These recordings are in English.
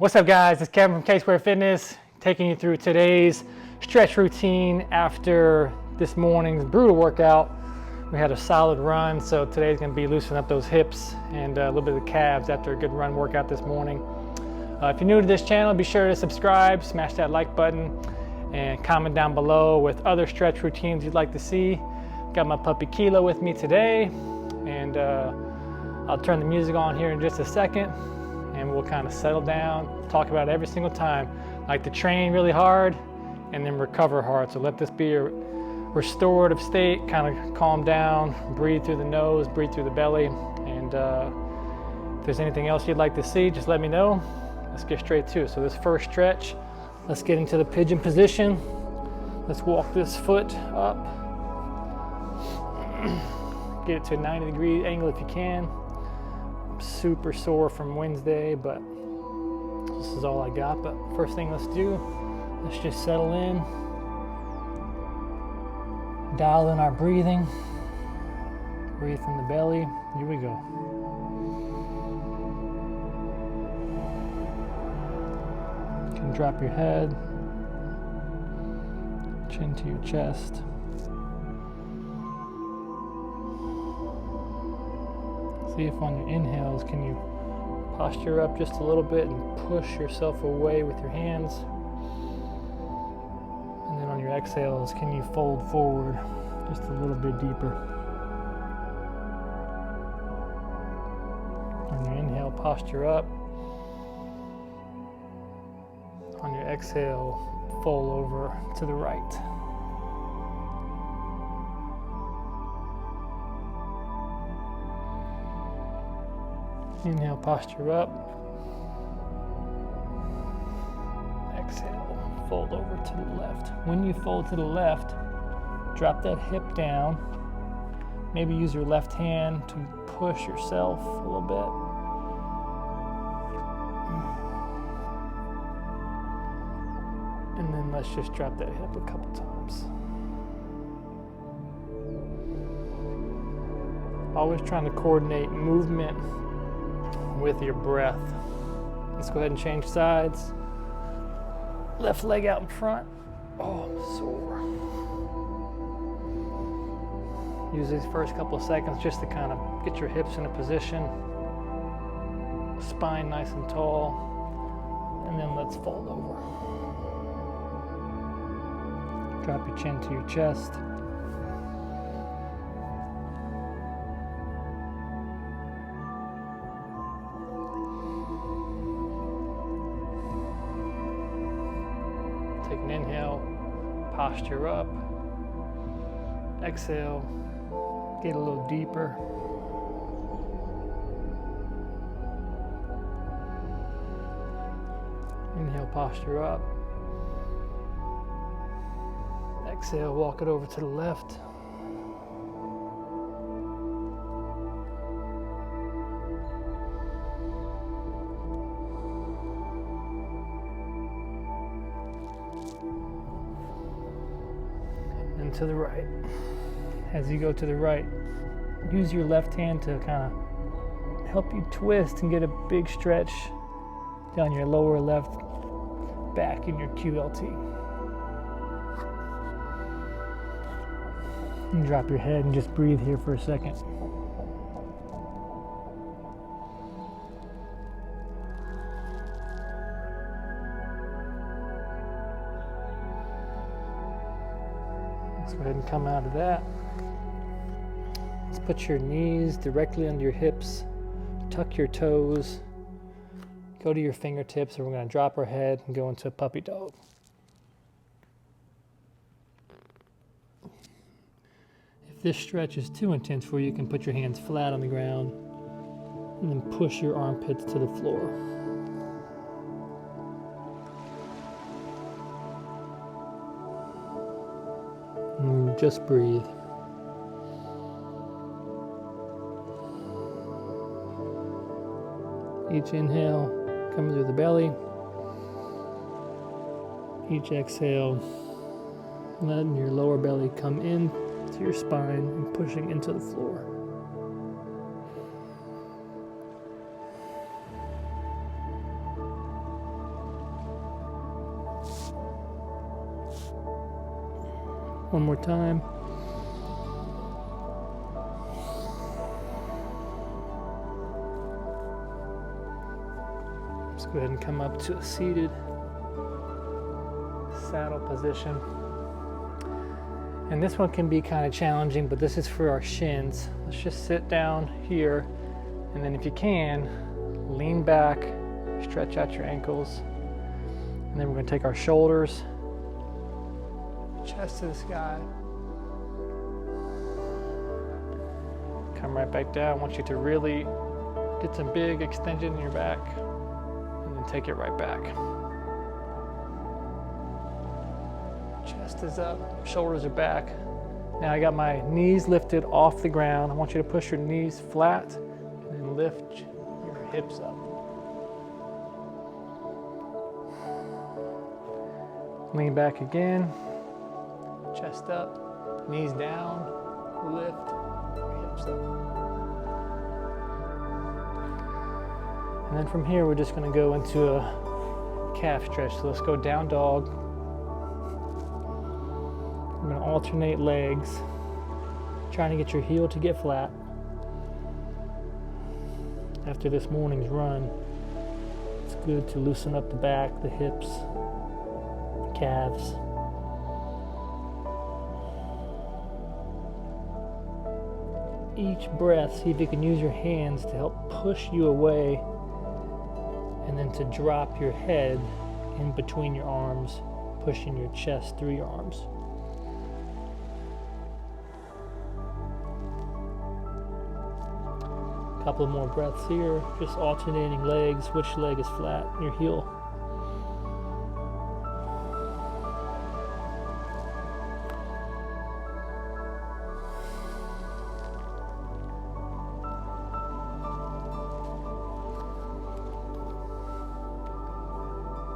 What's up, guys? It's Kevin from K-Square Fitness, taking you through today's stretch routine after this morning's brutal workout. We had a solid run, so today's gonna be loosening up those hips and a little bit of the calves after a good run workout this morning. If you're new to this channel, be sure to subscribe, smash that like button, and comment down below with other stretch routines you'd like to see. Got my puppy Kilo with me today, and I'll turn the music on here in just a second, and we'll kind of settle down, talk about it every single time. Like to train really hard and then recover hard. So let this be a restorative state, kind of calm down, breathe through the nose, breathe through the belly. And if there's anything else you'd like to see, just let me know. Let's get straight to it. So this first stretch, let's get into the pigeon position. Let's walk this foot up. Get it to a 90-degree angle if you can. I'm super sore from Wednesday, but this is all I got. But first thing let's do, let's just settle in. Dial in our breathing. Breathe from the belly. Here we go. You can drop your head, chin to your chest. See if on your inhales, can you posture up just a little bit and push yourself away with your hands. And then on your exhales, can you fold forward just a little bit deeper. On your inhale, posture up. On your exhale, fold over to the right. Inhale, posture up. Exhale, fold over to the left. When you fold to the left, drop that hip down. Maybe use your left hand to push yourself a little bit. And then let's just drop that hip a couple times. Always trying to coordinate movement with your breath. Let's go ahead and change sides. Left leg out in front. Oh, I'm sore. Use these first couple of seconds just to kind of get your hips in a position. Spine nice and tall. And then let's fold over. Drop your chin to your chest. Take an inhale, posture up. Exhale, get a little deeper. Inhale, posture up. Exhale, walk it over to the left. And to the right. As you go to the right, use your left hand to kind of help you twist and get a big stretch down your lower left back in your QLT. And drop your head and just breathe here for a second. Let's go ahead and come out of that. Let's put your knees directly under your hips, tuck your toes, go to your fingertips, and we're going to drop our head and go into a puppy dog. If this stretch is too intense for you, you can put your hands flat on the ground and then push your armpits to the floor. And just breathe. Each inhale coming through the belly. Each exhale, letting your lower belly come in to your spine and pushing into the floor. One more time. Let's go ahead and come up to a seated saddle position. And this one can be kind of challenging, but this is for our shins. Let's just sit down here, and then if you can, lean back, stretch out your ankles, and then we're going to take our shoulders, chest to the sky, come right back down. I want you to really get some big extension in your back, and then take it right back. Chest is up, shoulders are back. Now I got my knees lifted off the ground. I want you to push your knees flat and then lift your hips up. Lean back again, chest up, knees down, lift your hips up. And then from here, we're just gonna go into a calf stretch. So let's go down dog. We're going to alternate legs, trying to get your heel to get flat. After this morning's run, it's good to loosen up the back, the hips, the calves. Each breath, see if you can use your hands to help push you away, and then to drop your head in between your arms, pushing your chest through your arms. Couple more breaths here, just alternating legs. Which leg is flat? Your heel.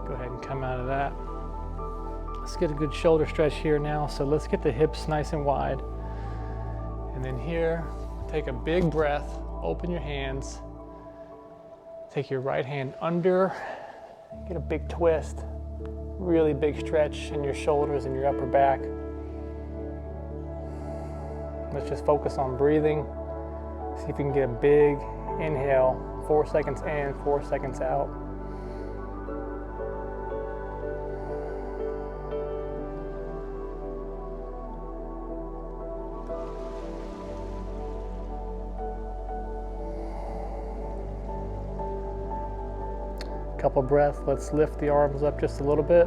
Go ahead and come out of that. Let's get a good shoulder stretch here now. So let's get the hips nice and wide. And then here, take a big breath. Open your hands, take your right hand under, get a big twist, really big stretch in your shoulders and your upper back. Let's just focus on breathing. See if you can get a big inhale, 4 seconds in, 4 seconds out. Couple breaths. Let's lift the arms up just a little bit.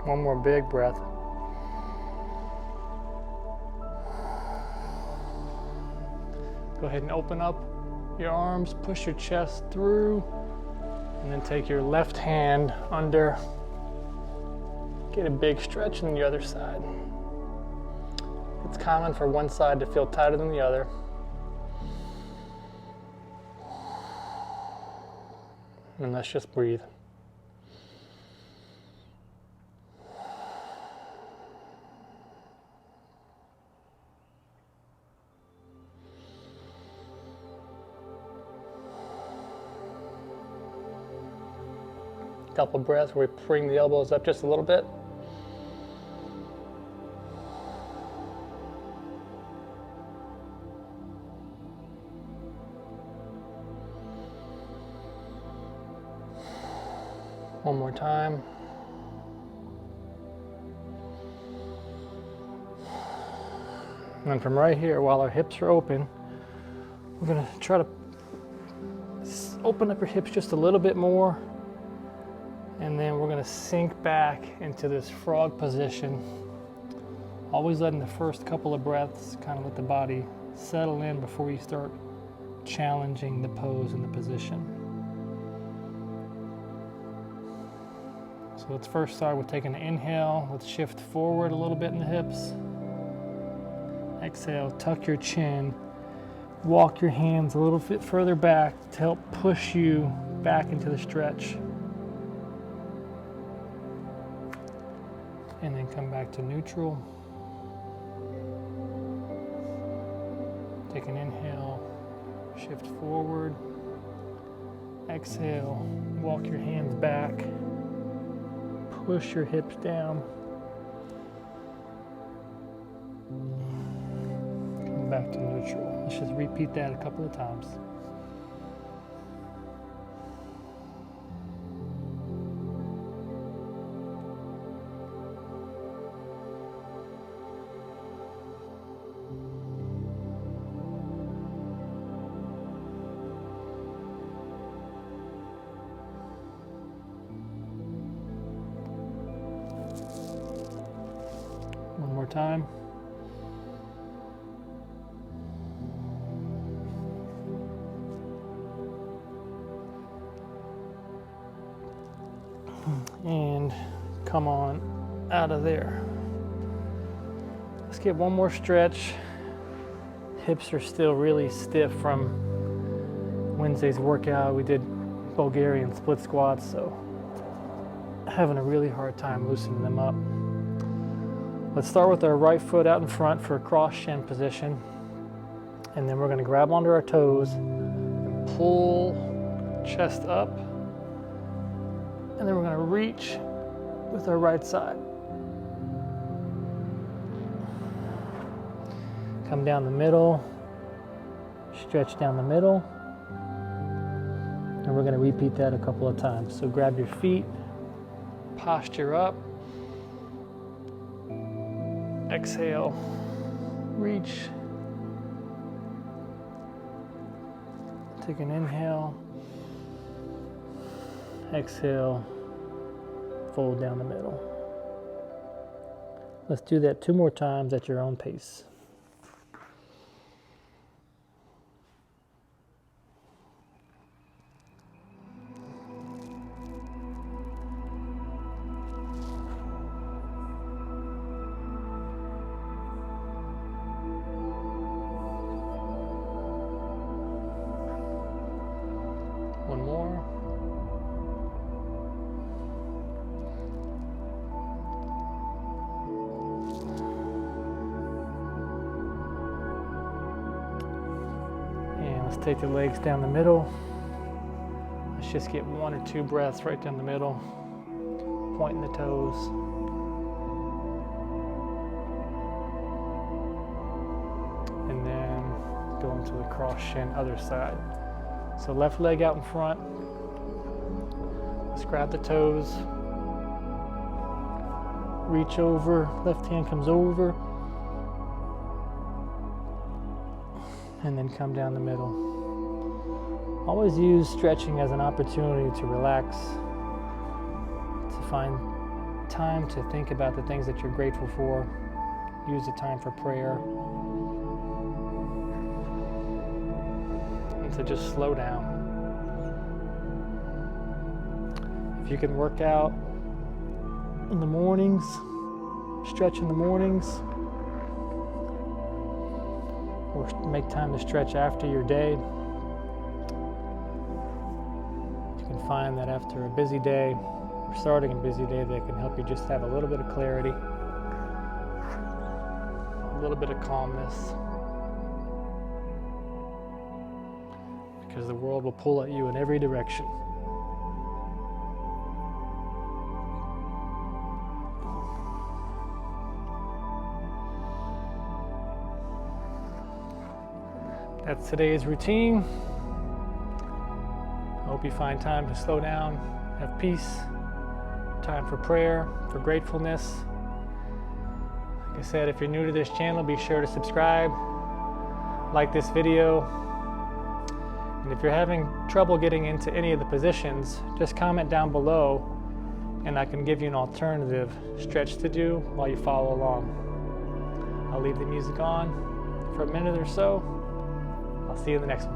One more big breath. Go ahead and open up your arms, push your chest through. And then take your left hand under, get a big stretch on the other side. It's common for one side to feel tighter than the other. And let's just breathe. Couple breaths where we bring the elbows up just a little bit. One more time. And then from right here, while our hips are open, we're gonna try to open up your hips just a little bit more. And then we're gonna sink back into this frog position. Always letting the first couple of breaths kind of let the body settle in before you start challenging the pose and the position. So let's first start with taking an inhale. Let's shift forward a little bit in the hips. Exhale, tuck your chin. Walk your hands a little bit further back to help push you back into the stretch. And then come back to neutral. Take an inhale, shift forward. Exhale, walk your hands back. Push your hips down. Come back to neutral. Let's just repeat that a couple of times. One more time. And come on out of there. Let's get one more stretch. Hips are still really stiff from Wednesday's workout. We did Bulgarian split squats, so having a really hard time loosening them up. Let's start with our right foot out in front for a cross shin position. And then we're going to grab onto our toes and pull chest up. And then we're going to reach with our right side. Come down the middle, stretch down the middle. And we're going to repeat that a couple of times. So grab your feet, posture up. Exhale, reach. Take an inhale. Exhale, fold down the middle. Let's do that 2 more times at your own pace. One more. And let's take the legs down the middle. Let's just get 1 or 2 breaths right down the middle, pointing the toes. And then go into the cross shin, other side. So left leg out in front. Let's grab the toes. Reach over, left hand comes over. And then come down the middle. Always use stretching as an opportunity to relax, to find time to think about the things that you're grateful for. Use the time for prayer. To just slow down. If you can work out in the mornings, stretch in the mornings, or make time to stretch after your day, you can find that after a busy day, or starting a busy day, that can help you just have a little bit of clarity, a little bit of calmness. Because the world will pull at you in every direction. That's today's routine. I hope you find time to slow down, have peace, time for prayer, for gratefulness. Like I said, if you're new to this channel, be sure to subscribe, like this video. And if you're having trouble getting into any of the positions, just comment down below and I can give you an alternative stretch to do while you follow along. I'll leave the music on for a minute or so. I'll see you in the next one.